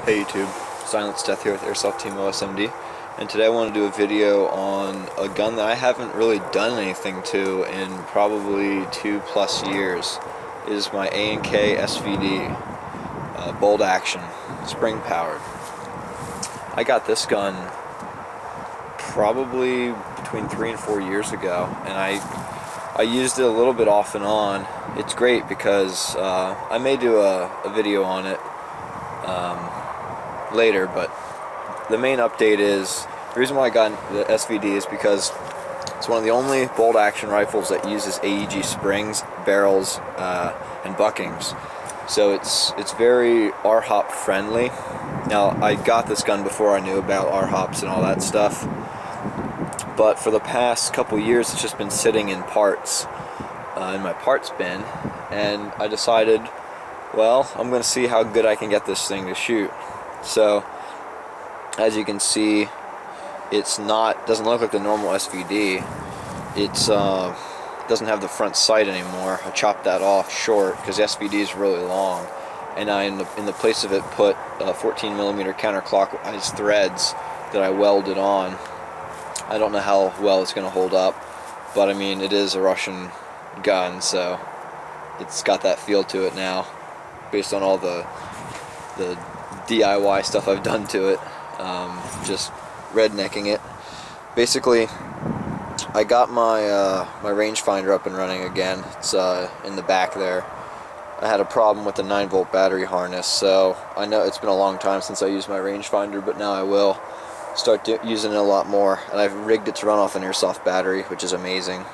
Hey YouTube, Silence Death here with Airsoft Team OSMD, and today I want to do a video on a gun that I haven't really done anything to in probably 2+ years. It is my A&k SVD bolt action, spring powered. I got this gun probably between 3 and 4 years ago, and I used it a little bit off and on. It's great because I may do a video on it later, but the main update is the reason why I got the SVD is because it's one of the only bolt action rifles that uses AEG springs, barrels, and buckings. So it's very RHOP friendly. Now, I got this gun before I knew about RHOPs and all that stuff, but for the past couple years it's just been sitting in parts in my parts bin, and I decided, well, I'm going to see how good I can get this thing to shoot. So, as you can see, doesn't look like the normal SVD. It's doesn't have the front sight anymore. I chopped that off short because the SVD is really long, and I in the place of it put 14mm counterclockwise threads that I welded on. I don't know how well it's going to hold up, but I mean, it is a Russian gun, so it's got that feel to it now, based on all the DIY stuff I've done to it, just rednecking it. Basically, I got my my rangefinder up and running again. It's in the back there. I had a problem with the 9-volt battery harness, so I know it's been a long time since I used my rangefinder, but now I will start using it a lot more. And I've rigged it to run off an airsoft battery, which is amazing.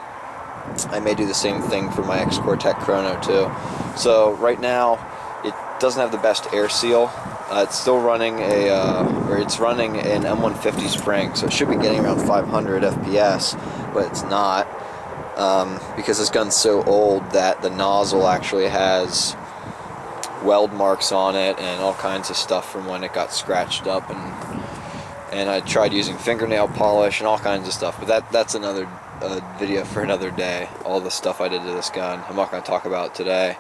I may do the same thing for my X-Cortec Chrono too. So right now, it doesn't have the best air seal. It's still running it's running an M150 spring, so it should be getting around 500 FPS, but it's not, because this gun's so old that the nozzle actually has weld marks on it and all kinds of stuff from when it got scratched up, and I tried using fingernail polish and all kinds of stuff, but that's another video for another day, all the stuff I did to this gun. I'm not going to talk about it today.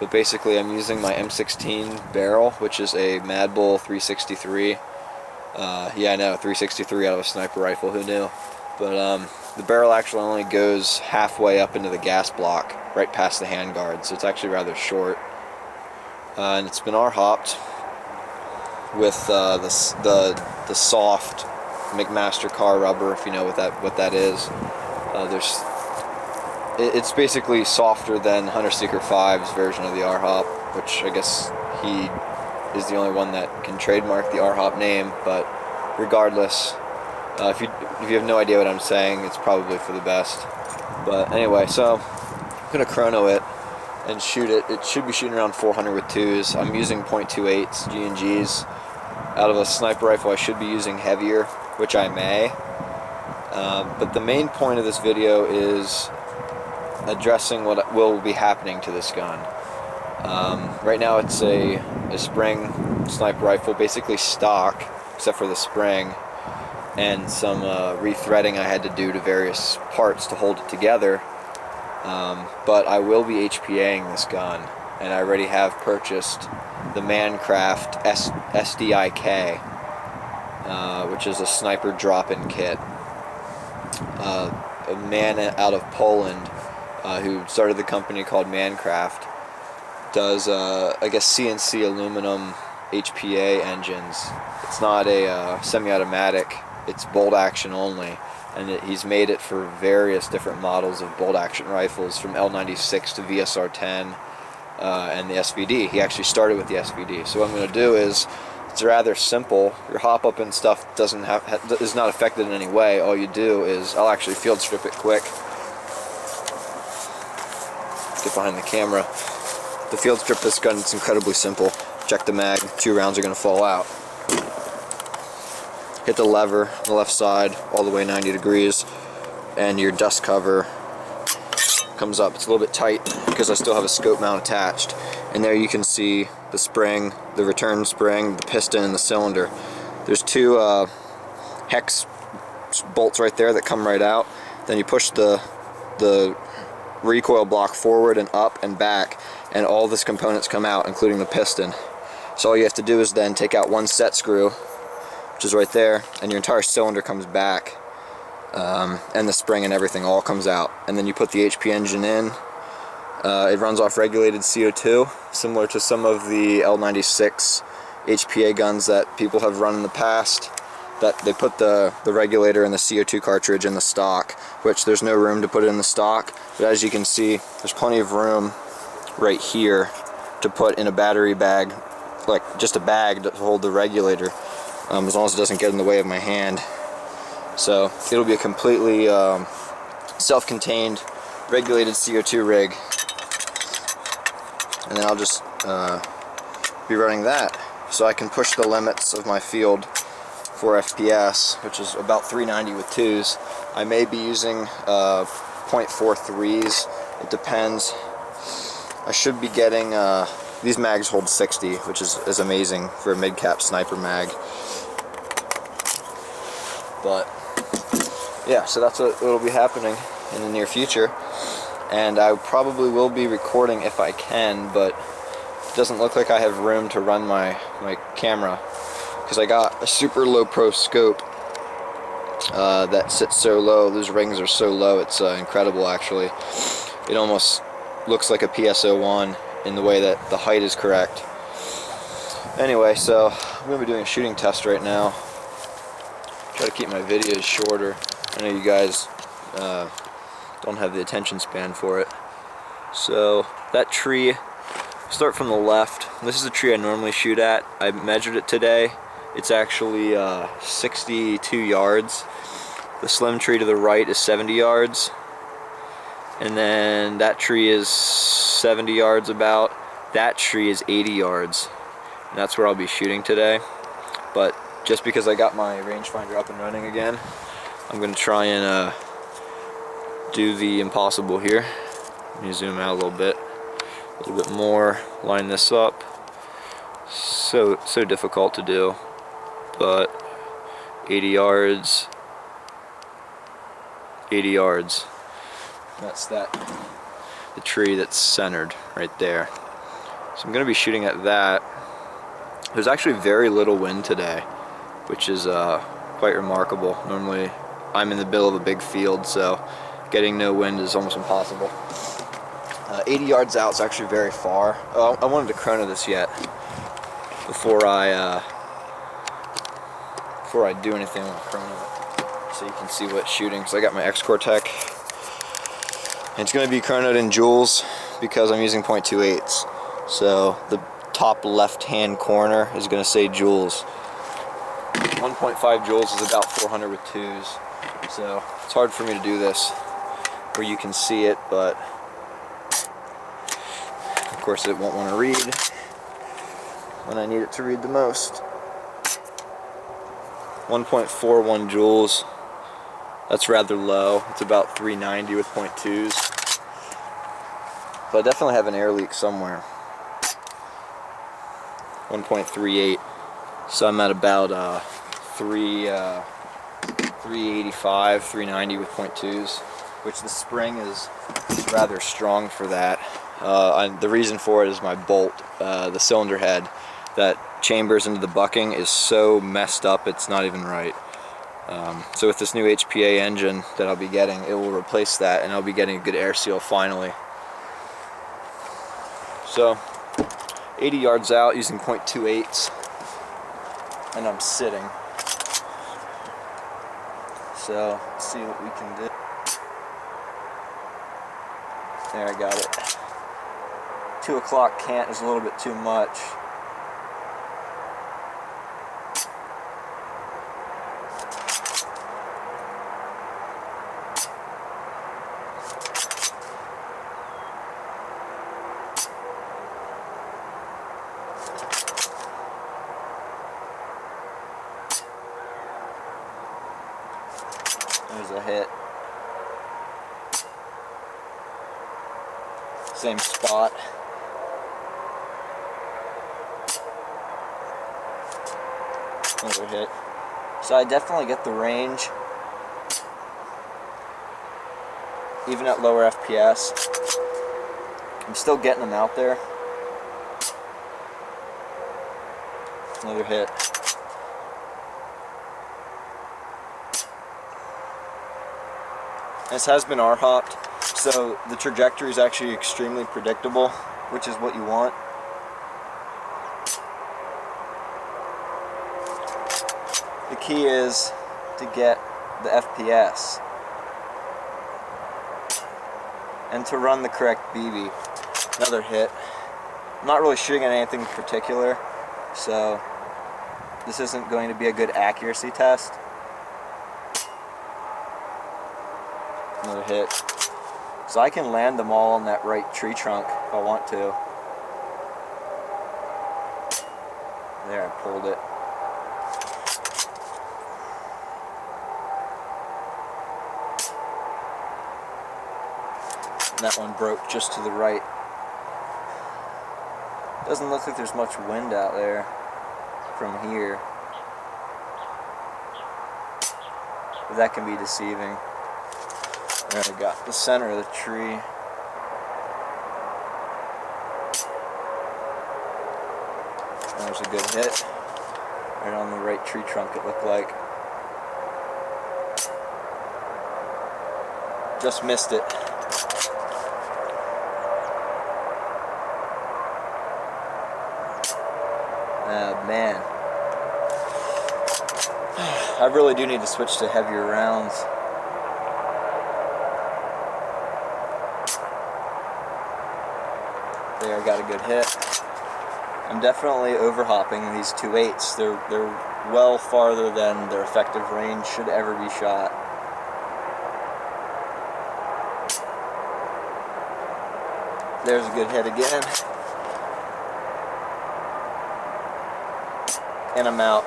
But basically, I'm using my M16 barrel, which is a Madbull 363. Yeah, I know, 363 out of a sniper rifle, who knew? But the barrel actually only goes halfway up into the gas block, right past the handguard, so it's actually rather short. And it's been R-hopped with the soft McMaster car rubber, if you know what that is. It's basically softer than Hunter Seeker 5's version of the R-hop, which I guess he is the only one that can trademark the R-hop name, but regardless, if you have no idea what I'm saying, it's probably for the best. But anyway, so I'm going to chrono it and shoot it. It should be shooting around 400 with 2s. I'm using .28s, G&Gs. Out of a sniper rifle, I should be using heavier, which I may. But the main point of this video is addressing what will be happening to this gun. Right now it's a spring sniper rifle, basically stock, except for the spring, and some rethreading I had to do to various parts to hold it together. But I will be HPAing this gun, and I already have purchased the Mancraft SDIK, which is a sniper drop-in kit. A man out of Poland who started the company called Mancraft does, I guess, CNC aluminum HPA engines. It's not a semi-automatic, it's bolt action only, and he's made it for various different models of bolt action rifles, from L96 to VSR10 and the SVD. He actually started with the SVD. So what I'm going to do is, it's rather simple. Your hop-up and stuff is not affected in any way. All you do is, I'll actually field strip it quick. Get behind the camera. To field strip this gun, it's incredibly simple. Check the mag, 2 rounds are going to fall out. Hit the lever on the left side all the way 90 degrees, and your dust cover comes up. It's a little bit tight because I still have a scope mount attached, and there you can see the spring, the return spring, the piston, and the cylinder. There's 2 hex bolts right there that come right out. Then you push the recoil block forward and up and back, and all these components come out, including the piston. So all you have to do is then take out one set screw, which is right there, and your entire cylinder comes back, and the spring and everything all comes out. And then you put the HP engine in. It runs off regulated CO2, similar to some of the L96 HPA guns that people have run in the past. That they put the regulator and the CO2 cartridge in the stock, which there's no room to put it in the stock. But as you can see, there's plenty of room right here to put in a battery bag, like just a bag to hold the regulator, as long as it doesn't get in the way of my hand. So it'll be a completely self-contained regulated CO2 rig, and then I'll just be running that, so I can push the limits of my field for FPS, which is about 390 with 2s. I may be using 0.43s, it depends. I should be getting, these mags hold 60, which is amazing for a mid-cap sniper mag. But yeah, so that's what will be happening in the near future. And I probably will be recording if I can, but it doesn't look like I have room to run my camera, because I got a super low pro scope that sits so low. Those rings are so low, it's incredible actually. It almost looks like a PSO1 in the way that the height is correct. Anyway, so I'm going to be doing a shooting test right now. Try to keep my videos shorter. I know you guys don't have the attention span for it. So that tree, start from the left. This is the tree I normally shoot at. I measured it today. It's actually 62 yards. The slim tree to the right is 70 yards. And then that tree is 70 yards about. That tree is 80 yards. And that's where I'll be shooting today. But just because I got my rangefinder up and running again, I'm going to try and do the impossible here. Let me zoom out a little bit more, line this up. So difficult to do, but 80 yards, 80 yards. That's the tree that's centered right there. So I'm going to be shooting at that. There's actually very little wind today, which is quite remarkable. Normally I'm in the middle of a big field, so getting no wind is almost impossible. 80 yards out is actually very far. Oh, I wanted to chrono this yet before I do anything on chrono it, so you can see what it's shooting. So I got my X-Core Tech, and it's going to be chronoed in joules because I'm using 0.28s. So the top left-hand corner is going to say joules. 1.5 joules is about 400 with 2s. So it's hard for me to do this where you can see it, but of course it won't want to read when I need it to read the most. 1.41 joules. That's rather low. It's about 390 with 0.2s. But I definitely have an air leak somewhere. 1.38. So I'm at about 385, 390 with 0.2s, which the spring is rather strong for that. The reason for it is my bolt, the cylinder head that chambers into the bucking is so messed up it's not even right. So with this new HPA engine that I'll be getting, it will replace that, and I'll be getting a good air seal finally. So 80 yards out using 0.28s, and I'm sitting. So let's see what we can do. There, I got it. 2 o'clock cant is a little bit too much. There's a hit. Same spot. Another hit. So I definitely get the range, even at lower FPS. I'm still getting them out there. Another hit. This has been R-hopped, so the trajectory is actually extremely predictable, which is what you want. The key is to get the FPS and to run the correct BB. Another hit. I'm not really shooting at anything in particular, so this isn't going to be a good accuracy test. Another hit. So I can land them all on that right tree trunk if I want to. There, I pulled it. And that one broke just to the right. Doesn't look like there's much wind out there from here, but that can be deceiving. There, I got the center of the tree. There's a good hit. Right on the right tree trunk, it looked like. Just missed it. Man. I really do need to switch to heavier rounds. There, I got a good hit. I'm definitely overhopping these 2.8s. They're well farther than their effective range should ever be shot. There's a good hit again. And I'm out.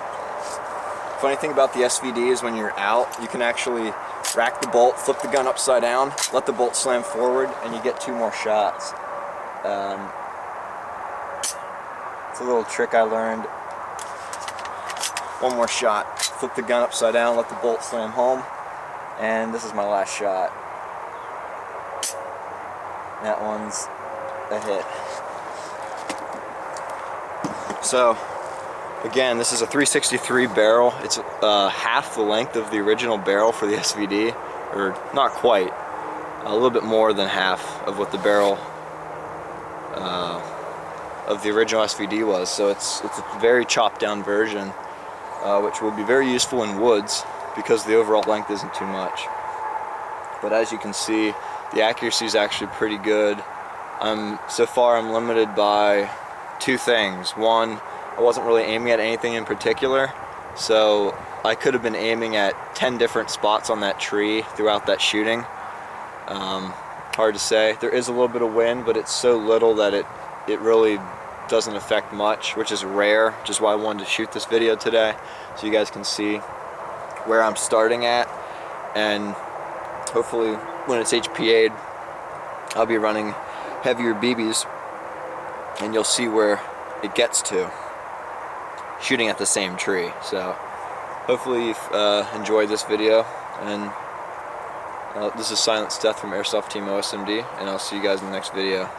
Funny thing about the SVD is when you're out, you can actually rack the bolt, flip the gun upside down, let the bolt slam forward, and you get 2 more shots. It's a little trick I learned. 1 more shot. Flip the gun upside down, let the bolt slam home, and this is my last shot. That one's a hit. So, again, this is a 363 barrel. It's half the length of the original barrel for the SVD, or not quite, a little bit more than half of what the barrel of the original SVD was. So it's a very chopped down version, which will be very useful in woods because the overall length isn't too much. But as you can see, the accuracy is actually pretty good. So far I'm limited by 2 things. One, I wasn't really aiming at anything in particular, so I could have been aiming at 10 different spots on that tree throughout that shooting. Hard to say. There is a little bit of wind, but it's so little that it really doesn't affect much, which is rare, which is why I wanted to shoot this video today, so you guys can see where I'm starting at, and hopefully when it's HPA'd, I'll be running heavier BBs, and you'll see where it gets to shooting at the same tree. So hopefully you've enjoyed this video, and this is Silent Death from Airsoft Team OSMD, and I'll see you guys in the next video.